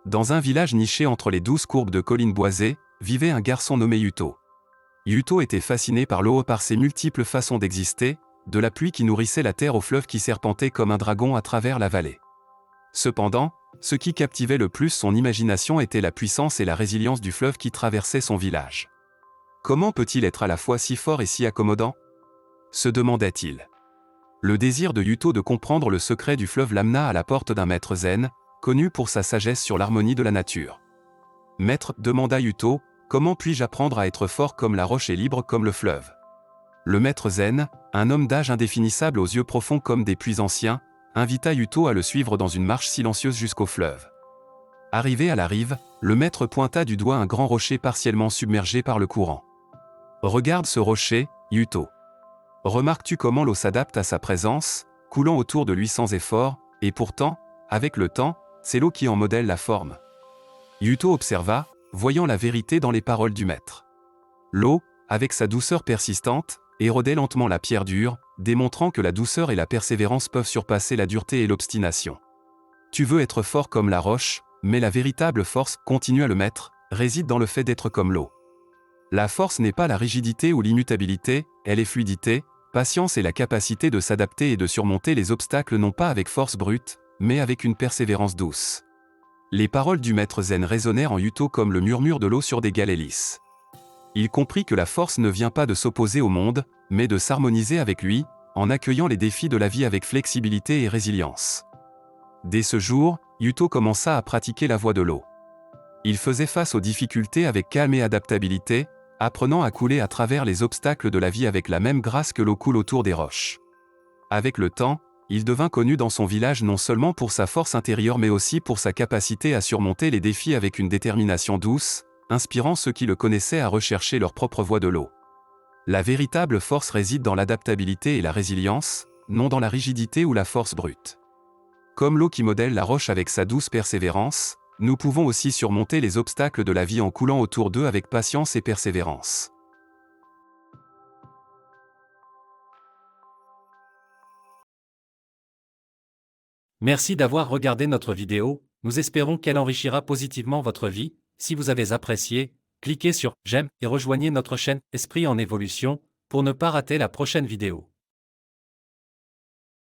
Dans un village niché entre les 12 courbes de collines boisées, vivait un garçon nommé Yuto. Yuto était fasciné par l'eau, par ses multiples façons d'exister, de la pluie qui nourrissait la terre au fleuve qui serpentait comme un dragon à travers la vallée. Cependant, ce qui captivait le plus son imagination était la puissance et la résilience du fleuve qui traversait son village. Comment peut-il être à la fois si fort et si accommodant ? Se demandait-il. Le désir de Yuto de comprendre le secret du fleuve l'amena à la porte d'un maître zen, connu pour sa sagesse sur l'harmonie de la nature. « Maître, demanda Yuto, comment puis-je apprendre à être fort comme la roche et libre comme le fleuve ?» Le maître zen, un homme d'âge indéfinissable aux yeux profonds comme des puits anciens, invita Yuto à le suivre dans une marche silencieuse jusqu'au fleuve. Arrivé à la rive, le maître pointa du doigt un grand rocher partiellement submergé par le courant. « Regarde ce rocher, Yuto. Remarques-tu comment l'eau s'adapte à sa présence, coulant autour de lui sans effort, et pourtant, avec le temps, c'est l'eau qui en modèle la forme. » Yuto observa, voyant la vérité dans les paroles du maître. L'eau, avec sa douceur persistante, érodait lentement la pierre dure, démontrant que la douceur et la persévérance peuvent surpasser la dureté et l'obstination. Tu veux être fort comme la roche, mais la véritable force, continua le maître, réside dans le fait d'être comme l'eau. La force n'est pas la rigidité ou l'immutabilité, elle est fluidité, patience et la capacité de s'adapter et de surmonter les obstacles non pas avec force brute, mais avec une persévérance douce. Les paroles du maître zen résonnèrent en Yuto comme le murmure de l'eau sur des galets lisses. Il comprit que la force ne vient pas de s'opposer au monde, mais de s'harmoniser avec lui, en accueillant les défis de la vie avec flexibilité et résilience. Dès ce jour, Yuto commença à pratiquer la voie de l'eau. Il faisait face aux difficultés avec calme et adaptabilité, apprenant à couler à travers les obstacles de la vie avec la même grâce que l'eau coule autour des roches. Avec le temps, il devint connu dans son village non seulement pour sa force intérieure mais aussi pour sa capacité à surmonter les défis avec une détermination douce, inspirant ceux qui le connaissaient à rechercher leur propre voie de l'eau. La véritable force réside dans l'adaptabilité et la résilience, non dans la rigidité ou la force brute. Comme l'eau qui modèle la roche avec sa douce persévérance, nous pouvons aussi surmonter les obstacles de la vie en coulant autour d'eux avec patience et persévérance. Merci d'avoir regardé notre vidéo, nous espérons qu'elle enrichira positivement votre vie. Si vous avez apprécié, cliquez sur « J'aime » et rejoignez notre chaîne Esprit en évolution pour ne pas rater la prochaine vidéo.